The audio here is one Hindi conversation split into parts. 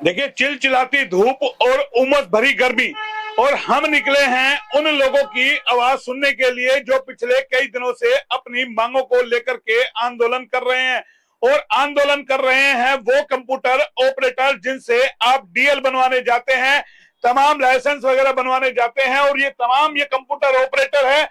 देखिए, चिलचिलाती धूप और उमस भरी गर्मी, और हम निकले हैं उन लोगों की आवाज सुनने के लिए जो पिछले कई दिनों से अपनी मांगों को लेकर के आंदोलन कर रहे हैं। और आंदोलन कर रहे हैं वो कंप्यूटर ऑपरेटर जिनसे आप डीएल बनवाने जाते हैं, तमाम लाइसेंस वगैरह बनवाने जाते हैं, और ये कंप्यूटर ऑपरेटर है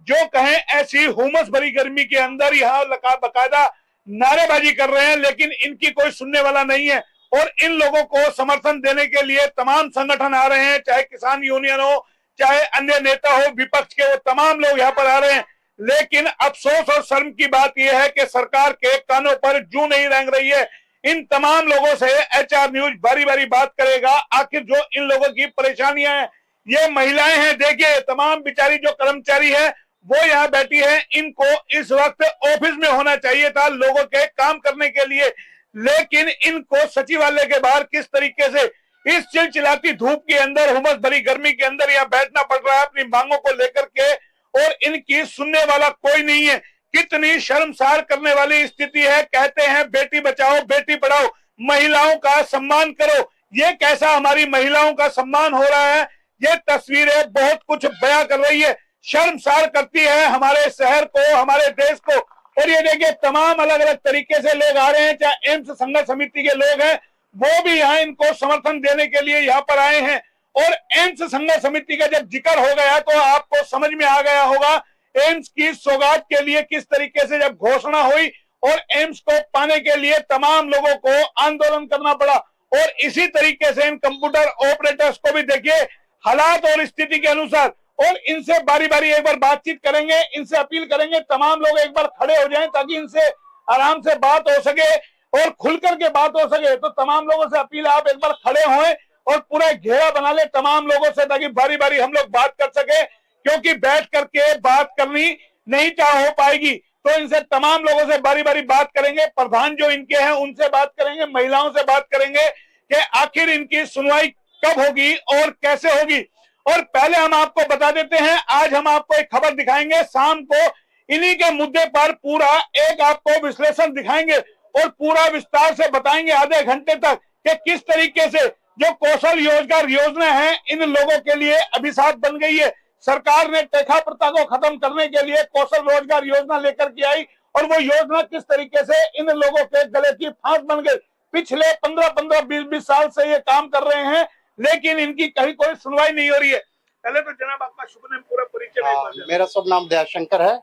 जो कहें ऐसी हुमस भरी गर्मी के अंदर यहाँ बकायदा नारेबाजी कर रहे हैं, लेकिन इनकी कोई सुनने वाला नहीं है। और इन लोगों को समर्थन देने के लिए तमाम संगठन आ रहे हैं, चाहे किसान यूनियन हो, चाहे अन्य नेता हो विपक्ष के, वो तमाम लोग यहाँ पर आ रहे हैं। लेकिन अफसोस और शर्म की बात यह है कि सरकार के कानों पर जूं नहीं रेंग रही है। इन तमाम लोगों से एचआर न्यूज बारी बारी बात करेगा। आखिर जो इन लोगों की परेशानियां हैं, ये महिलाएं हैं, देखिए तमाम बेचारी जो कर्मचारी है वो यहाँ बैठी है। इनको इस वक्त ऑफिस में होना चाहिए था लोगों के काम करने के लिए, लेकिन इनको सचिवालय के बाहर किस तरीके से इस चिलचिलाती धूप के अंदर, हुमस भरी गर्मी के अंदर यहाँ बैठना पड़ रहा है अपनी मांगों को लेकर के, और इनकी सुनने वाला कोई नहीं है। कितनी शर्मसार करने वाली स्थिति है। कहते हैं बेटी बचाओ बेटी पढ़ाओ, महिलाओं का सम्मान करो। ये कैसा हमारी महिलाओं का सम्मान हो रहा है? ये तस्वीरें बहुत कुछ बयां कर रही है, शर्मसार करती है हमारे शहर को, हमारे देश को। और ये देखिए तमाम अलग अलग तरीके से लोग आ रहे हैं, चाहे एम्स संघर्ष समिति के लोग हैं वो भी यहाँ इनको समर्थन देने के लिए यहाँ पर आए हैं। और एम्स संघर्ष समिति का जब जिक्र हो गया तो आपको समझ में आ गया होगा एम्स की सौगात के लिए किस तरीके से जब घोषणा हुई, और एम्स को पाने के लिए तमाम लोगों को आंदोलन करना पड़ा। और इसी तरीके से इन कंप्यूटर ऑपरेटर्स को भी देखिए हालात और स्थिति के अनुसार, और इनसे बारी बारी एक बार बातचीत करेंगे, इनसे अपील करेंगे तमाम लोग एक बार खड़े हो जाएं ताकि इनसे आराम से बात हो सके और खुलकर के बात हो सके। तो तमाम लोगों से अपील है आप एक बार खड़े हों और पूरा घेरा बना ले तमाम लोगों से, ताकि बारी बारी हम लोग बात कर सके, क्योंकि बैठ करके बात करनी नहीं हो पाएगी। तो इनसे तमाम लोगों से बारी बारी बात करेंगे, प्रधान जो इनके हैं उनसे बात करेंगे, महिलाओं से बात करेंगे कि आखिर इनकी सुनवाई कब होगी और कैसे होगी। और पहले हम आपको बता देते हैं, आज हम आपको एक खबर दिखाएंगे शाम को, इन्हीं के मुद्दे पर पूरा एक आपको विश्लेषण दिखाएंगे और पूरा विस्तार से बताएंगे आधे घंटे तक कि किस तरीके से जो कौशल रोजगार योजना है इन लोगों के लिए अभिशाप बन गई है। सरकार ने टेका प्रथा को खत्म करने के लिए कौशल रोजगार योजना लेकर के आई, और वो योजना किस तरीके से इन लोगों के गले की फांस बन गई। पिछले 15-15, 20-20 साल से ये काम कर रहे हैं, लेकिन इनकी कहीं कोई सुनवाई नहीं हो रही है। पहले तो जनाब आपका शुभ नाम पूरा परिचय। मेरा शुभ नाम दयाशंकर है,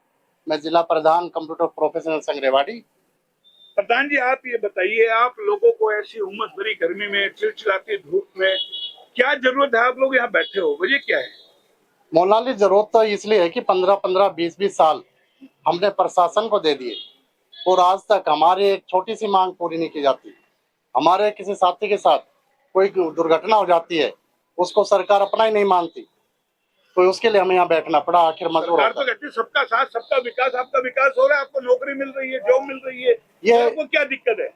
मैं जिला प्रधान कंप्यूटर प्रोफेशनल संघ रेवाड़ी। प्रधान जी, आप ये बताइए, आप लोगों को ऐसी उमस भरी गर्मी में, चिलचिलाती धूप में क्या जरूरत है? आप लोग यहाँ बैठे हो, वजह क्या है? मौलाली जरूरत तो इसलिए है कि 15-15, 20-20 साल हमने प्रशासन को दे दिए और आज तक हमारी एक छोटी सी मांग पूरी नहीं की जाती। हमारे किसी साथी के साथ कोई दुर्घटना हो जाती है, उसको सरकार अपना ही नहीं मानती, तो उसके लिए हमें यहाँ बैठना पड़ा। आखिर मजबूर सरकार तो कहती है सबका साथ सबका विकास, आपका विकास हो रहा है, आपको नौकरी मिल रही है, जॉब मिल रही है, ये आपको क्या दिक्कत है?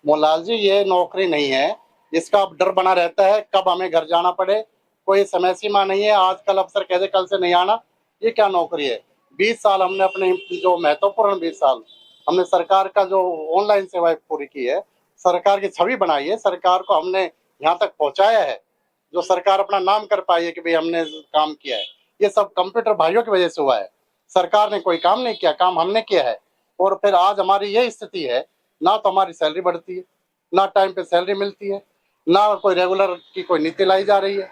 मोलाल जी, ये नौकरी नहीं है, इसका डर बना रहता है कब हमें घर जाना पड़े, कोई समय सीमा नहीं है। आज कल अफसर कहते कल से नहीं आना, ये क्या नौकरी है? 20 साल हमने अपने जो महत्वपूर्ण 20 साल हमने सरकार का जो ऑनलाइन सेवाएं पूरी की है, सरकार की छवि बनाई है, सरकार को हमने यहाँ तक पहुँचाया है, जो सरकार अपना नाम कर पाई है कि भाई हमने काम किया है। ये सब कंप्यूटर भाइयों की वजह से हुआ है। सरकार ने कोई काम नहीं किया, काम हमने किया है। और फिर आज हमारी ये स्थिति है, ना तो हमारी सैलरी बढ़ती है, ना टाइम पे सैलरी मिलती है, ना कोई रेगुलर की कोई नीति लाई जा रही है,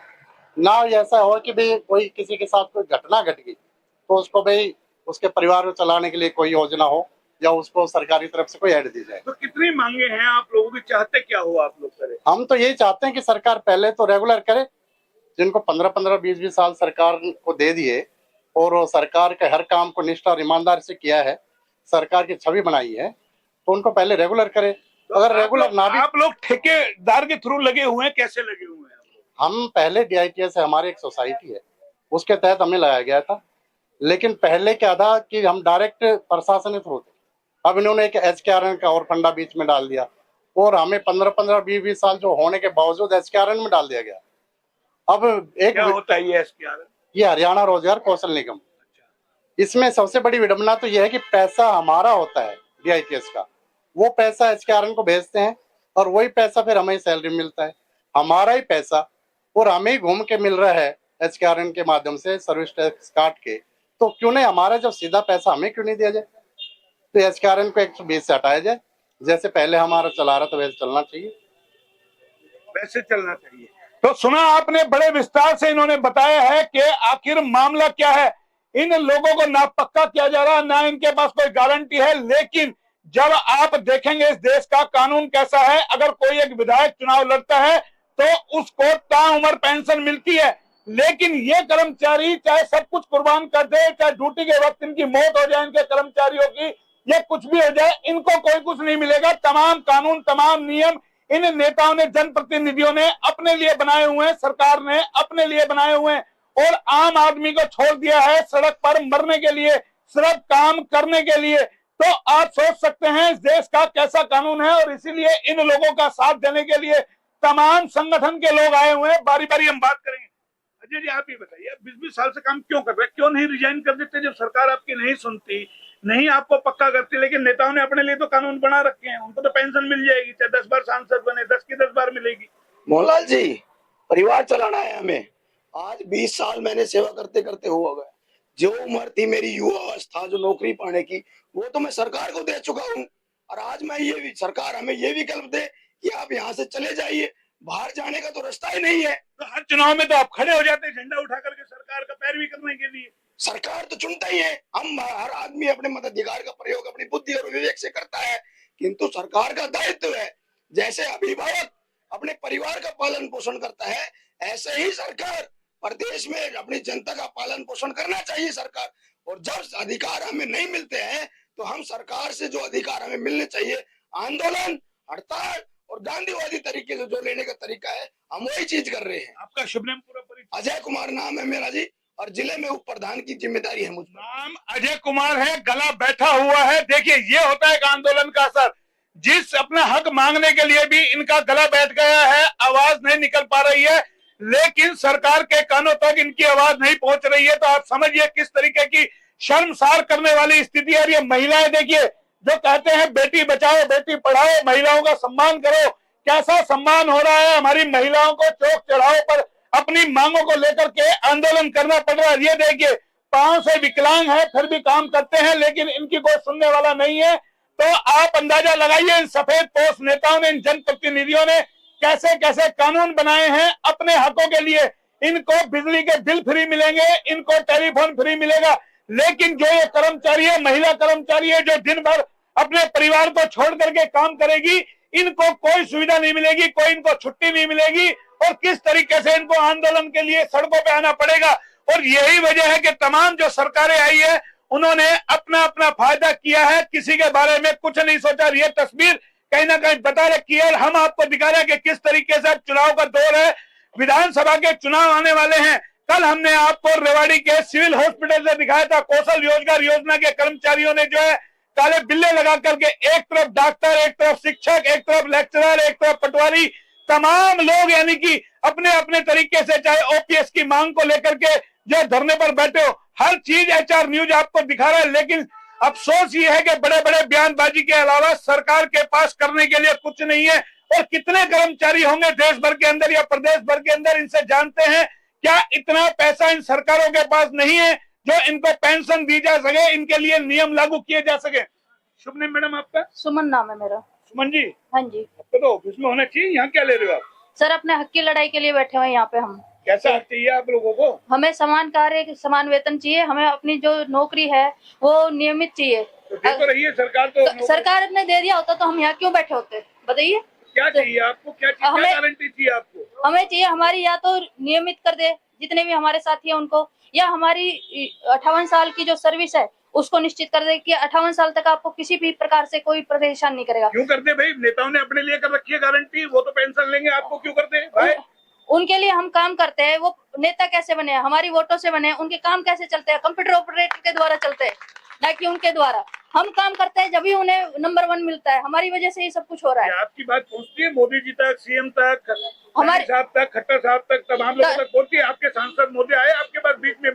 ना ऐसा हो कि भाई कोई किसी के साथ कोई घटना घट गई तो उसको भाई उसके परिवार को चलाने के लिए कोई योजना हो या उसको सरकारी तरफ से कोई ऐड दी जाए। तो कितनी मांगे हैं आप लोगों की? चाहते क्या हो आप लोग करें? हम तो यही चाहते हैं कि सरकार पहले तो रेगुलर करे, जिनको 15-15, 20-20 साल सरकार को दे दिए और सरकार के हर काम को निष्ठा और ईमानदारी से किया है, सरकार की छवि बनाई है, तो उनको पहले रेगुलर करे। तो अगर रेगुलर ना भी, आप लोग ठेकेदार के थ्रू लगे हुए हैं, कैसे लगे हुए हैं? हम पहले DITS है, हमारी एक सोसाइटी है, उसके तहत हमें लगाया गया था। लेकिन पहले क्या था कि हम डायरेक्ट प्रशासन के थ्रू थे। अब इन्होंने एक HKRN का और फंडा बीच में डाल दिया और हमें 15-15, 20-20 साल जो होने के बावजूद HKRN में डाल दिया गया। अब एक क्या होता है ये HKRN? ये हरियाणा रोजगार कौशल निगम। इसमें सबसे बड़ी विडंबना तो यह है कि पैसा हमारा होता है DITS का, वो पैसा HKRN को भेजते हैं और वही पैसा फिर हमें सैलरी मिलता है। हमारा ही पैसा और हमें ही घूम के मिल रहा है एचकेआरएन के माध्यम से सर्विस टैक्स काट के, तो क्यों नहीं हमारा जब सीधा पैसा हमें क्यों नहीं दिया जाए? तो एचकेआरएन को 120 से हटाया जाए, जैसे पहले हमारा चला रहा था वैसे चलना चाहिए, वैसे चलना चाहिए। तो सुना आपने, बड़े विस्तार से इन्होंने बताया है कि आखिर मामला क्या है। इन लोगों को ना पक्का किया जा रहा, ना इनके पास कोई गारंटी है, लेकिन जब आप देखेंगे इस देश का कानून कैसा है, अगर कोई एक विधायक चुनाव लड़ता है तो उसको ताउम्र पेंशन मिलती है, लेकिन ये कर्मचारी चाहे सब कुछ कुर्बान कर दे, चाहे ड्यूटी के वक्त इनकी मौत हो जाए इनके कर्मचारियों की, या कुछ भी हो जाए, इनको कोई कुछ नहीं मिलेगा। तमाम कानून, तमाम नियम इन नेताओं ने, जनप्रतिनिधियों ने अपने लिए बनाए हुए हैं, सरकार ने अपने लिए बनाए हुए हैं, और आम आदमी को छोड़ दिया है सड़क पर मरने के लिए, सिर्फ काम करने के लिए। तो आप सोच सकते हैं इस देश का कैसा कानून है, और इसीलिए इन लोगों का साथ देने के लिए तमाम संगठन के लोग आए हुए हैं। बारी बारी हम बात करेंगे। अजय जी, आप ही बताइए, 20-20 साल से काम क्यों कर रहे हैं? क्यों नहीं रिजाइन कर देते जब सरकार आपकी नहीं सुनती, नहीं आपको पक्का करती? लेकिन नेताओं ने अपने लिए तो कानून बना रखे हैं, उनको तो पेंशन मिल जाएगी, चाहे 10 बार सांसद बने, 10 की 10 बार मिलेगी। मोहनलाल जी, परिवार चलाना है हमें। आज 20 साल मैंने सेवा करते करते हुआ गया। जो उम्र थी मेरी युवा अवस्था जो नौकरी पाने की, वो तो मैं सरकार को दे चुका हूँ। और आज मैं ये भी, सरकार हमें ये विकल्प दे कि आप यहाँ से चले जाइए, बाहर जाने का तो रास्ता ही नहीं है। तो हर चुनाव में तो आप खड़े हो जाते हैं झंडा उठा करके सरकार का पैरवी करने के लिए। सरकार तो चुनता ही है, हम हर आदमी अपने मताधिकार का प्रयोग अपनी बुद्धि और विवेक से करता है, किंतु सरकार का दायित्व है, जैसे अभिभावक अपने परिवार का पालन पोषण करता है, ऐसे ही सरकार प्रदेश में अपनी जनता का पालन पोषण करना चाहिए सरकार। और जब अधिकार हमें नहीं मिलते हैं तो हम सरकार से जो अधिकार हमें मिलने चाहिए, आंदोलन, हड़ताल और गांधीवादी तरीके से जो लेने का तरीका है, हम वही चीज कर रहे हैं। आपका शुभ नाम पूरा परिचय? अजय कुमार नाम है मेरा जी, और जिले में उप प्रधान की जिम्मेदारी है मुझ पर। नाम अजय कुमार है, गला बैठा हुआ है। देखिए, ये होता है एक आंदोलन का असर। जिस अपना हक मांगने के लिए भी इनका गला बैठ गया है, आवाज नहीं निकल पा रही है, लेकिन सरकार के कानों तक इनकी आवाज नहीं पहुंच रही है। तो आप समझिए किस तरीके की शर्मसार करने वाली स्थिति है। ये महिलाएं देखिए जो कहते हैं बेटी बचाओ बेटी पढ़ाओ, महिलाओं का सम्मान करो, कैसा सम्मान हो रहा है। हमारी महिलाओं को चौक चौराहों पर अपनी मांगों को लेकर के आंदोलन करना पड़ रहा है। ये देखिए, पांव से विकलांग है फिर भी काम करते हैं, लेकिन इनकी कोई सुनने वाला नहीं है। तो आप अंदाजा लगाइए इन सफेद पोश नेताओं ने, इन जनप्रतिनिधियों ने कैसे कैसे कानून बनाए हैं अपने हकों के लिए। इनको बिजली के बिल फ्री मिलेंगे, इनको टेलीफोन फ्री मिलेगा, लेकिन जो ये कर्मचारी है, महिला कर्मचारी है, जो दिन भर अपने परिवार को छोड़ करके काम करेगी, इनको कोई सुविधा नहीं मिलेगी, कोई इनको छुट्टी नहीं मिलेगी, और किस तरीके से इनको आंदोलन के लिए सड़कों पे आना पड़ेगा। और यही वजह है कि तमाम जो सरकारें आई है उन्होंने अपना अपना फायदा किया है, किसी के बारे में कुछ नहीं सोचा। ये तस्वीर कहीं ना कहीं बता रखी है, और हम आपको दिखा रहे हैं कि किस तरीके से चुनाव का दौर है, विधानसभा के चुनाव आने वाले हैं। कल हमने आपको रेवाड़ी के सिविल हॉस्पिटल से दिखाया था, कौशल रोजगार योजना के कर्मचारियों ने जो है काले बिल्ले लगा करके, एक तरफ डॉक्टर, एक तरफ शिक्षक, एक तरफ लेक्चरर, एक तरफ पटवारी, तमाम लोग यानी कि अपने अपने तरीके से, चाहे ओपीएस की मांग को लेकर के जो धरने पर बैठे हो, हर चीज एचआर न्यूज आपको दिखा रहा है। लेकिन अफसोस ये है कि बड़े बड़े बयानबाजी के अलावा सरकार के पास करने के लिए कुछ नहीं है। और कितने कर्मचारी होंगे देश भर के अंदर या प्रदेश भर के अंदर, इनसे जानते हैं क्या इतना पैसा इन सरकारों के पास नहीं है जो इनको पेंशन दी जा सके, इनके लिए नियम लागू किए जा सके। शुभ नाम मैडम आपका? सुमन नाम है मेरा। सुमन जी, हाँ जी। आपको तो ऑफिस में होना चाहिए, यहाँ क्या ले रहे हो आप? सर, अपने हक की लड़ाई के लिए बैठे हुए यहाँ पे हम। कैसा हक चाहिए आप लोगों को? हमें समान कार्य समान वेतन चाहिए, हमें अपनी जो नौकरी है वो नियमित चाहिए। तो दे तो रही है सरकार, तो सरकार ने दे दिया होता तो हम यहाँ क्यों बैठे होते, बताइए। क्या चाहिए आपको? क्या गारंटी चाहिए आपको? हमें चाहिए हमारी या तो नियमित कर दे जितने भी हमारे साथी है उनको, या हमारी 58 साल की जो सर्विस है उसको निश्चित कर दे कि 58 साल तक आपको किसी भी प्रकार से कोई परेशान नहीं करेगा। क्यों करते भाई? नेताओं ने अपने लिए कर रखी है गारंटी, वो तो पेंशन लेंगे, आपको क्यों करते हैं भाई? उनके लिए हम काम करते हैं। वो नेता कैसे बने? हमारी वोटों से बने। उनके काम कैसे चलते हैं? कंप्यूटर ऑपरेटर के द्वारा चलते हैं, ना कि उनके द्वारा। हम काम करते हैं जब भी उन्हें नंबर 1 मिलता है। हमारी वजह से ये सब कुछ हो रहा है। आपकी बात पहुंचती है मोदी जी तक, सीएम तक, हमारे साहब तक, खट्टर साहब तक, तमाम लोगों तक पहुंचती है? आपके सांसद मोदी आए आपके पास? बीच में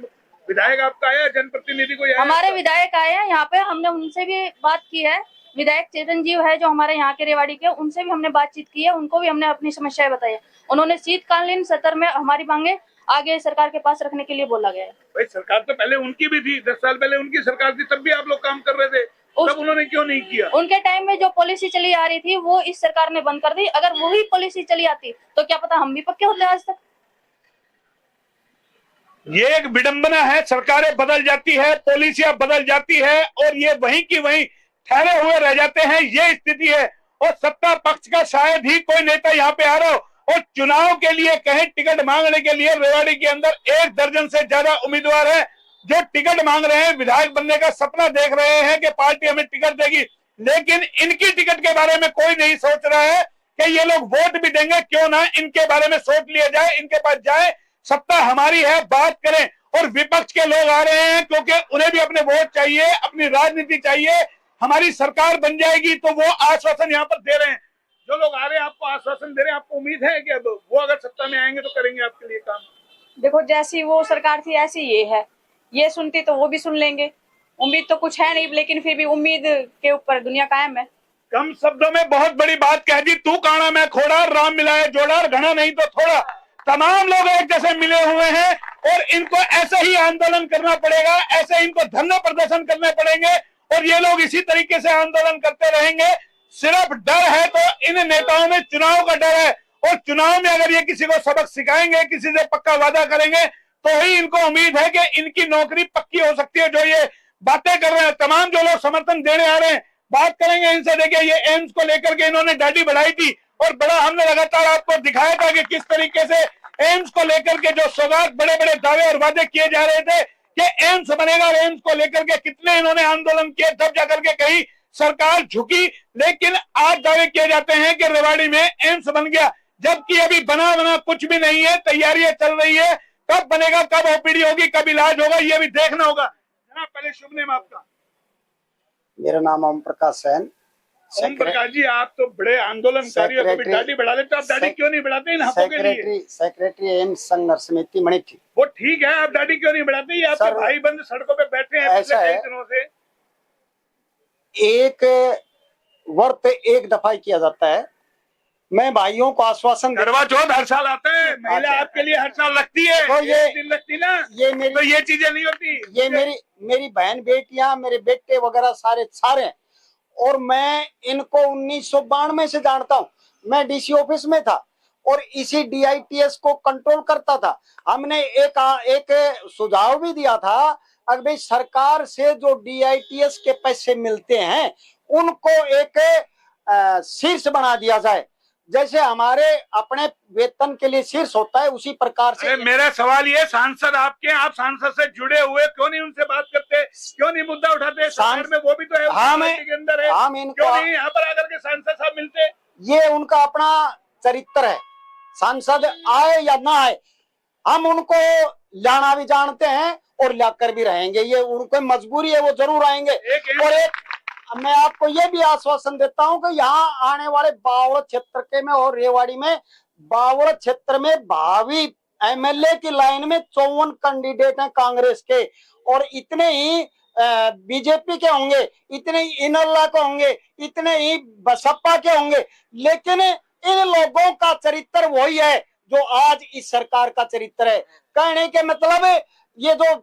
विधायक आपका आया, जनप्रतिनिधि को? हमारे विधायक आए हैं यहाँ पे, हमने उनसे भी बात की है विधायक चिरंजीव है जो हमारे यहाँ के रेवाड़ी के, उनसे भी हमने बातचीत की है, उनको भी हमने अपनी समस्याएं बताई है। उन्होंने शीतकालीन सत्र में हमारी मांगे आगे सरकार के पास रखने के लिए बोला गया है। भाई सरकार तो पहले उनकी भी थी, 10 साल पहले उनकी सरकार थी, तब भी आप लोग काम कर रहे थे, तब उन्होंने क्यों नहीं किया? उनके टाइम में जो पॉलिसी चली आ रही थी वो इस सरकार ने बंद कर दी। अगर वही पॉलिसी चली आती तो क्या पता हम भी पक्के होते आज तक। ये एक विडंबना है, सरकारें बदल जाती है, पॉलिसियां बदल जाती है और ये वहीं की वहीं ठहरे हुए रह जाते हैं, ये स्थिति है। और सत्ता पक्ष का शायद ही कोई नेता यहाँ पे आ रहा हो, और चुनाव के लिए कहीं टिकट मांगने के लिए रेवाड़ी के अंदर 1 दर्जन से ज्यादा उम्मीदवार है जो टिकट मांग रहे हैं, विधायक बनने का सपना देख रहे हैं कि पार्टी हमें टिकट देगी, लेकिन इनकी टिकट के बारे में कोई नहीं सोच रहा है कि ये लोग वोट भी देंगे, क्यों ना इनके बारे में सोच लिया जाए, इनके पास जाए, सत्ता हमारी है, बात करें। और विपक्ष के लोग आ रहे हैं क्योंकि उन्हें भी अपने वोट चाहिए, अपनी राजनीति चाहिए, हमारी सरकार बन जाएगी, तो वो आश्वासन यहाँ पर दे रहे हैं। जो लोग आ रहे हैं आपको आश्वासन दे रहे हैं, आपको उम्मीद है कि अब वो अगर सत्ता में आएंगे तो करेंगे आपके लिए काम? देखो, जैसी वो सरकार थी ऐसी ये है, ये सुनती तो वो भी सुन लेंगे। उम्मीद तो कुछ है नहीं, लेकिन फिर भी उम्मीद के ऊपर दुनिया कायम है। कम शब्दों में बहुत बड़ी बात कह दी, तू काना मैं खोड़ा, राम मिलाए जोड़ा, घना नहीं तो थोड़ा। तमाम लोग एक जैसे मिले हुए हैं और इनको ऐसे ही आंदोलन करना पड़ेगा, ऐसे इनको धरना प्रदर्शन करने पड़ेंगे और ये लोग इसी तरीके से आंदोलन करते रहेंगे। सिर्फ डर है तो इन नेताओं में चुनाव का डर है, और चुनाव में अगर ये किसी को सबक सिखाएंगे, किसी से पक्का वादा करेंगे, तो ही इनको उम्मीद है कि इनकी नौकरी पक्की हो सकती है। जो ये बातें कर रहे हैं, तमाम जो लोग समर्थन देने आ रहे हैं, बात करेंगे इनसे। देखिए, ये एम्स को लेकर के इन्होंने दाढ़ी बढ़ाई थी और बड़ा हमने लगातार आपको दिखाया था कि किस तरीके से एम्स को लेकर के जो सौगात, बड़े बड़े दावे और वादे किए जा रहे थे कि एम्स बनेगा, और एम्स को लेकर के कितने इन्होंने आंदोलन किए, तब जाकर के कहीं सरकार झुकी। लेकिन आज दावे किए जाते हैं कि रेवाड़ी में एम्स बन गया, जबकि अभी बना कुछ भी नहीं है, तैयारियां चल रही है। कब बनेगा, कब ओपीडी होगी, कब इलाज होगा, ये भी देखना होगा। जनाब, पहले शुभ नाम आपका? मेरा नाम ओम प्रकाश सेन। ओम प्रकाश जी, आप तो बड़े आंदोलनकारी हो, कभी दाढ़ी बढ़ा लेते, आप दाढ़ी क्यों नहीं बढ़ाते इन हकों के लिए? सेक्रेटरी एम्स संघर्ष समिति मणिठी। वो ठीक है, आप दाढ़ी क्यों नहीं बढ़ाते? ये आपके भाई बंद सड़कों पे बैठे हैं पिछले कई दिनों से। एक वर्त एक दफा ही किया जाता है। मैं भाइयों को आश्वासन करवा चौथ हर साल आता है, महिला आपके लिए हर साल लगती है, तो ये दिन लगती ना, ये मेरी, तो ये चीजें नहीं होती। ये मेरी बहन बेटियां, मेरे बेटे वगैरह सारे हैं। और मैं इनको 1992 से जानता हूँ। मैं डीसी ऑफिस में था और इसी DITS को कंट्रोल करता था। हमने एक सुझाव भी दिया था, अगर भाई सरकार से जो DITS के पैसे मिलते हैं उनको एक शीर्ष बना दिया जाए, जैसे हमारे अपने वेतन के लिए शीर्ष होता है, उसी प्रकार से। मेरा सवाल ये, सांसद आपके, आप सांसद से जुड़े हुए, क्यों नहीं उनसे बात करते, क्यों नहीं मुद्दा उठाते? सरकार में वो भी तो है, के अंदर है, क्यों नहीं यहाँ पर आकर के सांसद साहब मिलते? ये उनका अपना चरित्र है, सांसद आए या ना आए, हम उनको लाना भी जानते हैं और लाकर भी रहेंगे। ये उनको मजबूरी है, वो जरूर आएंगे। और एक मैं आपको ये भी आश्वासन देता हूं कि यहाँ आने वाले बावड़ क्षेत्र के में और रेवाड़ी में, बावड़ क्षेत्र में भावी MLA की लाइन में 54 कैंडिडेट हैं कांग्रेस के, और इतने ही बीजेपी के होंगे, इतने ही इनल्ला के होंगे, इतने ही बसपा के होंगे। लेकिन इन लोगों का चरित्र वही है जो आज इस सरकार का चरित्र है। कहने के मतलब ये जो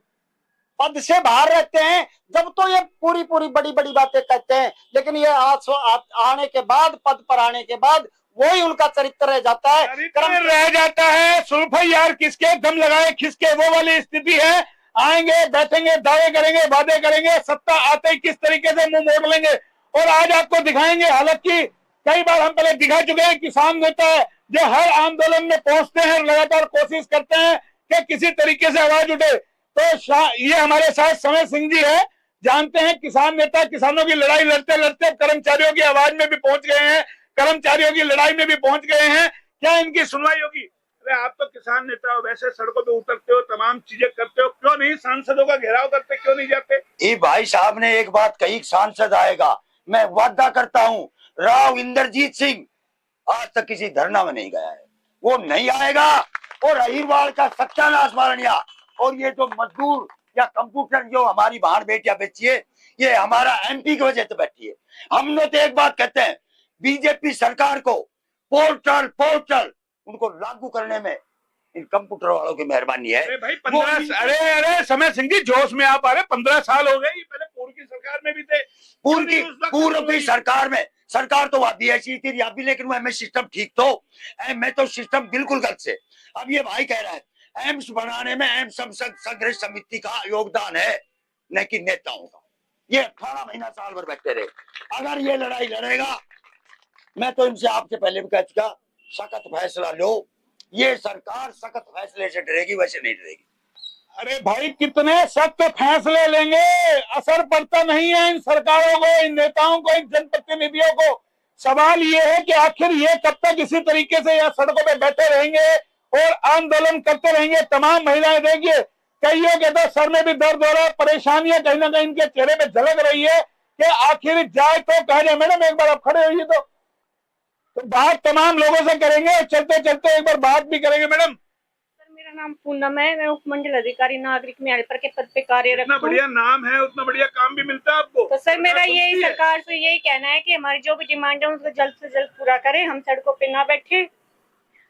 पद से बाहर रहते हैं, जब तो ये पूरी बड़ी बातें कहते हैं, लेकिन ये आने के बाद, पद पर आने के बाद वही उनका चरित्र रह जाता है, रह जाता है। सुल्फा यार किसके दम लगाए खिसके, वो वाली स्थिति है। आएंगे, बैठेंगे, दावे करेंगे, वादे करेंगे, सत्ता आते ही किस तरीके से मुंह मोड़ लेंगे। और आज आपको दिखाएंगे, हालांकि कई बार हम पहले दिखा चुके हैं, किसान नेता जो हर आंदोलन में पहुंचते हैं, लगातार कोशिश करते हैं कि किसी तरीके से आवाज उठे। तो ये हमारे साथ समय सिंह जी है, जानते हैं किसान नेता, किसानों की लड़ाई लड़ते लड़ते कर्मचारियों की आवाज में भी पहुंच गए हैं, कर्मचारियों की लड़ाई में भी पहुंच गए हैं। क्या इनकी सुनवाई होगी? अरे आप तो किसान नेता हो, वैसे सड़कों पे उतरते हो, तमाम चीजें करते हो, क्यों नहीं सांसदों का घेराव करते, क्यों नहीं जाते? ये भाई साहब ने एक बात कही, सांसद आएगा। मैं वादा करता हूँ, राव इंद्रजीत सिंह आज तक किसी धरना में नहीं गया है, वो नहीं आएगा। और अहिरवाल का सत्यानाश मारनिया, और ये जो मजदूर या कंप्यूटर जो हमारी बहन बेटियां बेची है, ये हमारा MP की वजह से बैठी है। हम लोग तो एक बात कहते हैं, बीजेपी सरकार को पोर्टल उनको लागू करने में इन कंप्यूटर वालों की मेहरबानी है। अरे भाई 15 अरे समय सिंह जी जोश में आप आ रहे, 15 साल हो गए, पहले पूर्व की सरकार में भी थे। पूर्व की सरकार में सरकार तो वहां भी ऐसी थी यहाँ भी, लेकिन वो एमएस सिस्टम ठीक तो मैं तो सिस्टम बिल्कुल गलत से। अब ये भाई कह रहा है एम्स बनाने में एम्स संघर्ष समिति का योगदान है, न कि नेताओं का। ये 18 महीना साल भर बैठे रहे। अगर ये लड़ाई लड़ेगा, मैं तो इनसे आपसे पहले भी कह चुका, सख्त फैसला लो। ये सरकार सख्त फैसले से डरेगी, वैसे नहीं डरेगी। अरे भाई कितने सख्त फैसले लेंगे, असर पड़ता नहीं है इन सरकारों को, इन नेताओं को, इन जनप्रतिनिधियों को। सवाल ये है कि आखिर ये कब तक इसी तरीके से यहाँ सड़कों पे बैठे रहेंगे और आंदोलन करते रहेंगे। तमाम महिलाएं देखिए, कईयों के तो सर में भी दर्द हो रहा है, परेशानियां कहीं ना कहीं इनके चेहरे पे झलक रही है कि आखिर जाए तो कह रहे मैडम एक बार आप खड़े होइए तो बात तमाम लोगों से करेंगे और चलते चलते एक बार बात भी करेंगे। मैडम सर मेरा नाम पूनम है, मैं उपमंडल अधिकारी नागरिक न्यायपालिका के पद पे कार्यरत इतना हूँ। बढ़िया नाम है, उतना बढ़िया काम भी मिलता है आपको। तो सर मेरा यही सरकार से यही कहना है कि हमारी जो भी डिमांड है उसको जल्द से जल्द पूरा करें, हम सड़कों पे ना बैठे।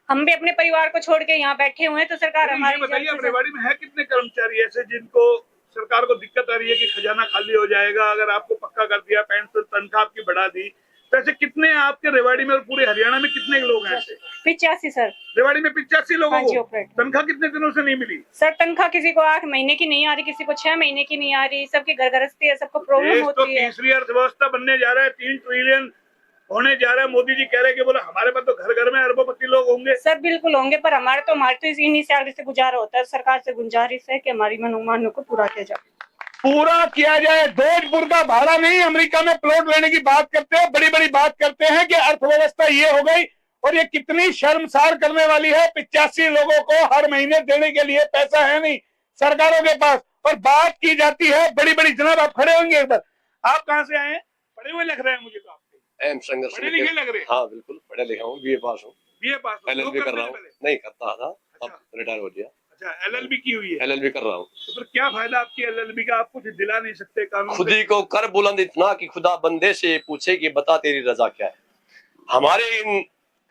हम भी अपने परिवार को छोड़ के यहाँ बैठे हुए हैं, तो सरकार हमारी बताइए रेवाड़ी में है कितने कर्मचारी ऐसे जिनको सरकार को दिक्कत आ रही है कि खजाना खाली हो जाएगा अगर आपको पक्का कर दिया, पेंशन तनख्वाह आपकी बढ़ा दी, तो ऐसे कितने आपके रेवाड़ी में और पूरे हरियाणा में कितने लोग हैं ऐसे? 85 सर। रेवाड़ी में 85 लोगों को हाँ तनख्वाह कितने दिनों से नहीं मिली? सर तनख्वाह किसी को 8 महीने की नहीं आ रही, किसी को 6 महीने की नहीं आ रही, सबकी घर गृहस्थी है, सबको प्रॉब्लम होती है। तीसरी अर्थव्यवस्था बनने जा रहा है, 3 ट्रिलियन होने जा रहा है। मोदी जी कह रहे हैं कि बोला हमारे पास तो घर घर में अरबोपति लोग होंगे। सर बिल्कुल होंगे, पर हमारे तो इन्हीं सैलरी से गुजारा होता है। सरकार से गुजारिश है कि हमारी मनोमानों को पूरा किया जाए। पूरा किया जाए। जोधपुर का भाड़ा नहीं, अमेरिका में प्लॉट लेने की बात करते हैं, बड़ी बड़ी बात करते हैं कि अर्थव्यवस्था ये हो गई, और ये कितनी शर्मसार करने वाली है। 85 लोगों को हर महीने देने के लिए पैसा है नहीं सरकारों के पास, और बात की जाती है बड़ी बड़ी। जनाब आप खड़े होंगे एक बार, आप कहाँ से आए हैं? पढ़े हुए लग रहे हैं मुझे तो आपके। पढ़े लिखे लग रहे हैं? हाँ बिल्कुल पढ़ा लिखा हूँ, बीए पास हूँ। बीए पास? LLB कर रहा हूँ। नहीं करता था, अब रिटायर हो गया। अच्छा, LLB की हुई है? LLB कर रहा हूँ। तो फिर क्या फायदा आपकी LLB का? आप कुछ दिला नहीं सकते कानून? खुद ही को कर बुलंद इतना कि खुदा बंदे से पूछे कि बता तेरी रजा क्या है। हमारे इन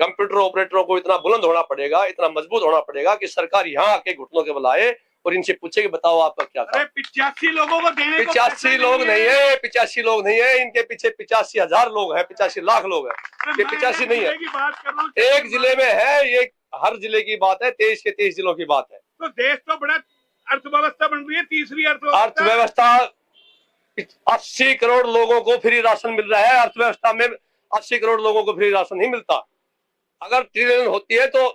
कंप्यूटर ऑपरेटरों को इतना बुलंद होना पड़ेगा, इतना मजबूत होना पड़ेगा कि सरकार यहाँ आके घुटनों के बुलाए और इनसे पूछे कि बताओ आपका क्या काम। 85 लोगों को देने को 85 लोग नहीं है, 85 लोग नहीं है, इनके पीछे 85,000 लोग हैं, 85 लाख लोग हैं। ये 85 नहीं है, एक जिले में है, ये हर जिले की बात है, 23 के 23 जिलों की बात है। तो देश तो बड़ा अर्थव्यवस्था बन रही है, तीसरी अर्थव्यवस्था 80 करोड़ लोगों को फ्री राशन मिल रहा है। अर्थव्यवस्था में 80 करोड़ लोगों को फ्री राशन नहीं मिलता। अगर ट्रिलियन होती है तो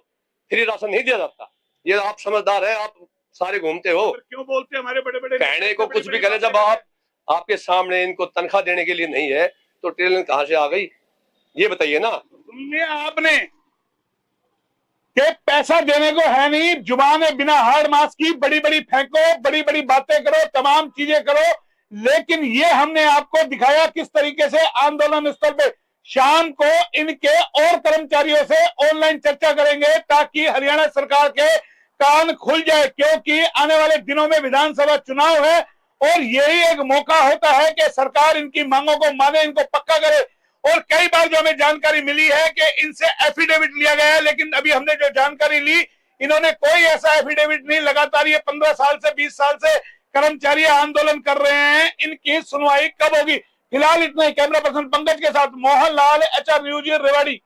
फ्री राशन नहीं दिया जाता। ये आप समझदार है, आप सारे घूमते हो। क्यों बोलते हमारे बड़े बड़े कहने को कुछ भी करे, जब आपके सामने इनको तनख्वाह देने के लिए नहीं है तो ट्रिलियन कहाँ से आ गई, ये बताइए ना। सुनिए आपने कि पैसा देने को है नहीं, जुबान है बिना हाड़ मास की, बड़ी बड़ी फेंको, बड़ी बड़ी बातें करो, तमाम चीजें करो, लेकिन ये हमने आपको दिखाया किस तरीके से आंदोलन स्तर पे। शाम को इनके और कर्मचारियों से ऑनलाइन चर्चा करेंगे ताकि हरियाणा सरकार के कान खुल जाए, क्योंकि आने वाले दिनों में विधानसभा चुनाव है और यही एक मौका होता है कि सरकार इनकी मांगों को माने, इनको पक्का करे। और कई बार जो हमें जानकारी मिली है कि इनसे एफिडेविट लिया गया है, लेकिन अभी हमने जो जानकारी ली, इन्होंने कोई ऐसा एफिडेविट नहीं। लगातार ये 15 साल से 20 साल से कर्मचारी आंदोलन कर रहे हैं, इनकी सुनवाई कब होगी? फिलहाल इतना ही। कैमरा पर्सन पंकज के साथ मोहन लाल, HR न्यूज रेवाड़ी।